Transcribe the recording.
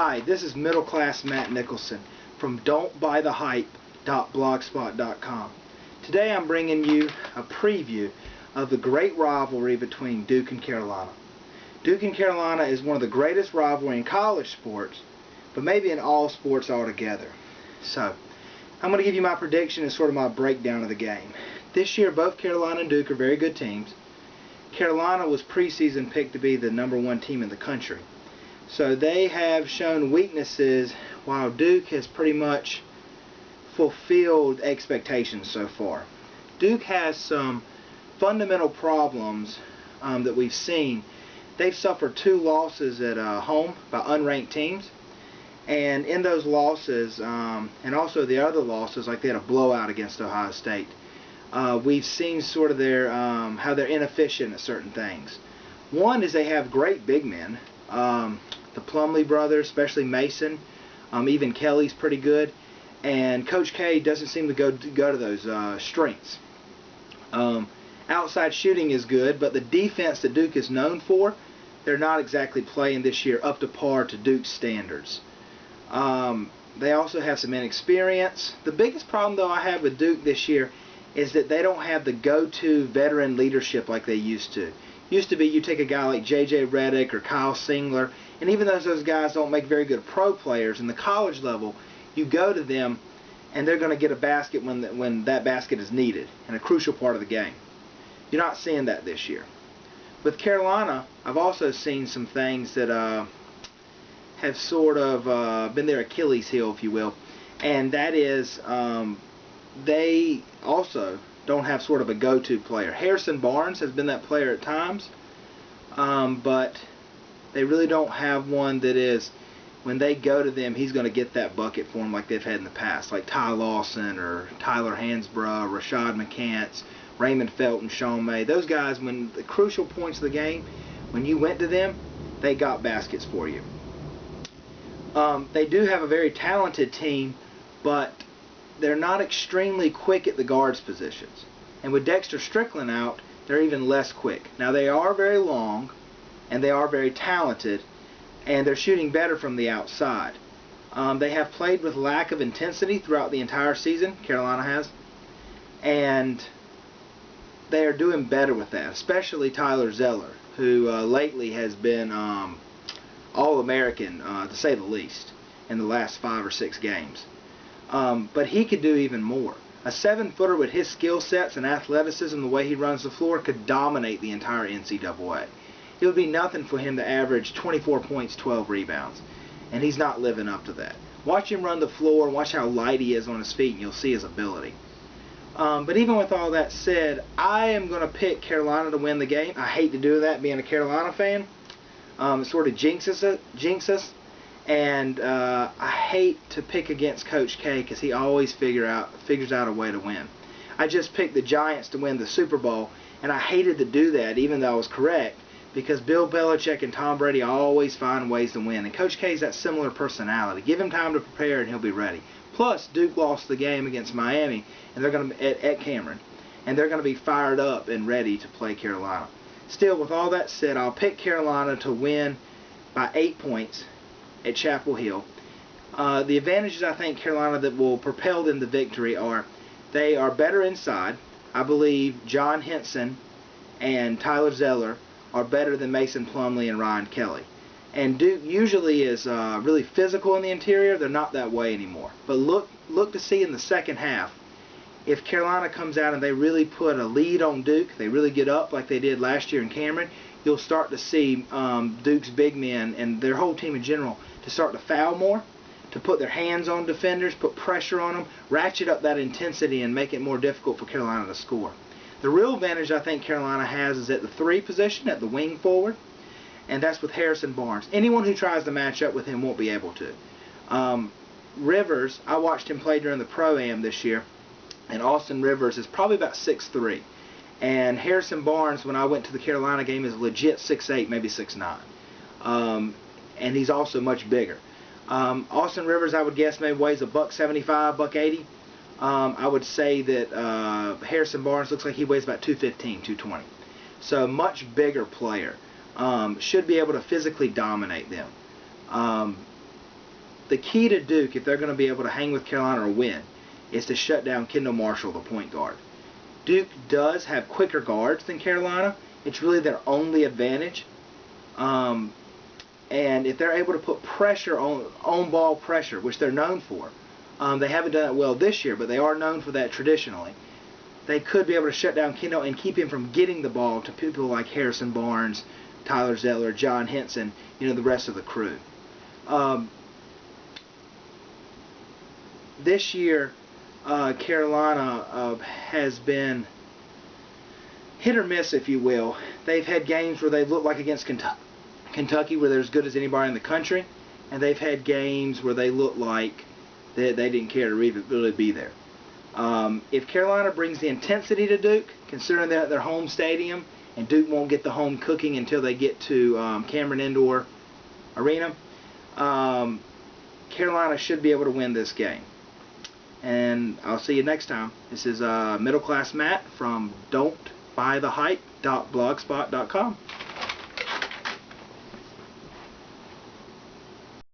Hi, this is Middle Class Matt Nicholson from don'tbuythehype.blogspot.com. Today I'm bringing you a preview of the great rivalry between Duke and Carolina. Duke and Carolina is one of the greatest rivalry in college sports, but maybe in all sports altogether. So, I'm going to give you my prediction and sort of my breakdown of the game. This year, both Carolina and Duke are very good teams. Carolina was preseason picked to be the #1 team in the country. So they have shown weaknesses while Duke has pretty much fulfilled expectations so far. Duke has some fundamental problems that we've seen. They've suffered 2 losses at home by unranked teams. And in those losses, and also the other losses, like they had a blowout against Ohio State, we've seen sort of their how they're inefficient at certain things. One is they have great big men. The Plumlee brothers, especially Mason, even Kelly's pretty good, and Coach K doesn't seem to go to those strengths. Outside shooting is good, but the defense that Duke is known for, they're not exactly playing this year up to par to Duke's standards. They also have some inexperience. The biggest problem, though, I have with Duke this year is that they don't have the go-to veteran leadership like they used to. Used to be you take a guy like J.J. Redick or Kyle Singler, and even though those guys don't make very good pro players in the college level, you go to them and they're going to get a basket when that basket is needed and a crucial part of the game. You're not seeing that this year. With Carolina, I've also seen some things that have sort of been their Achilles heel, if you will, and that is they also don't have sort of a go-to player. Harrison Barnes has been that player at times, but they really don't have one that is, when they go to them, he's going to get that bucket for them like they've had in the past, like Ty Lawson or Tyler Hansbrough, Rashad McCants, Raymond Felton, Sean May. Those guys, when the crucial points of the game, when you went to them, they got baskets for you. They do have a very talented team, but they're not extremely quick at the guards positions. And with Dexter Strickland out, they're even less quick. Now they are very long, and they are very talented, and they're shooting better from the outside. They have played with lack of intensity throughout the entire season, Carolina has, and they are doing better with that, especially Tyler Zeller, who lately has been All-American, to say the least, in the last 5 or 6 games. But he could do even more. A 7-footer with his skill sets and athleticism, the way he runs the floor, could dominate the entire NCAA. It would be nothing for him to average 24 points, 12 rebounds, and he's not living up to that. Watch him run the floor, watch how light he is on his feet, and you'll see his ability. But even with all that said, I am going to pick Carolina to win the game. I hate to do that, being a Carolina fan. It sort of jinxes us. And I hate to pick against Coach K because he always figures out a way to win. I just picked the Giants to win the Super Bowl, and I hated to do that, even though I was correct, because Bill Belichick and Tom Brady always find ways to win. And Coach K's that similar personality. Give him time to prepare, and he'll be ready. Plus, Duke lost the game against Miami, and they're going to at Cameron, and they're going to be fired up and ready to play Carolina. Still, with all that said, I'll pick Carolina to win by 8 points at Chapel Hill. The advantages I think Carolina that will propel them to victory are they are better inside. I believe John Henson and Tyler Zeller are better than Mason Plumlee and Ryan Kelly. And Duke usually is really physical in the interior. They're not that way anymore. But look to see in the second half, if Carolina comes out and they really put a lead on Duke, they really get up like they did last year in Cameron, you'll start to see Duke's big men and their whole team in general to start to foul more, to put their hands on defenders, put pressure on them, ratchet up that intensity and make it more difficult for Carolina to score. The real advantage I think Carolina has is at the 3 position, at the wing forward, and that's with Harrison Barnes. Anyone who tries to match up with him won't be able to. Rivers, I watched him play during the Pro-Am this year, and Austin Rivers is probably about 6'3". And Harrison Barnes, when I went to the Carolina game, is legit 6'8", maybe 6'9". And he's also much bigger. Austin Rivers, I would guess, maybe weighs $175, $180. I would say that Harrison Barnes looks like he weighs about 215, 220. So much bigger player. Should be able to physically dominate them. the key to Duke, if they're going to be able to hang with Carolina or win, is to shut down Kendall Marshall, the point guard. Duke does have quicker guards than Carolina. It's really their only advantage. And if they're able to put pressure on ball pressure, which they're known for, they haven't done it well this year, but they are known for that traditionally. They could be able to shut down Kendall and keep him from getting the ball to people like Harrison Barnes, Tyler Zettler, John Henson, the rest of the crew. This year, Carolina has been hit or miss, if you will. They've had games where they look like against Kentucky, where they're as good as anybody in the country, and they've had games where they look like they didn't care to really be there. If Carolina brings the intensity to Duke, considering they're at their home stadium, and Duke won't get the home cooking until they get to Cameron Indoor Arena, Carolina should be able to win this game. And I'll see you next time. This is Middle Class Matt from don'tbuythehype.blogspot.com.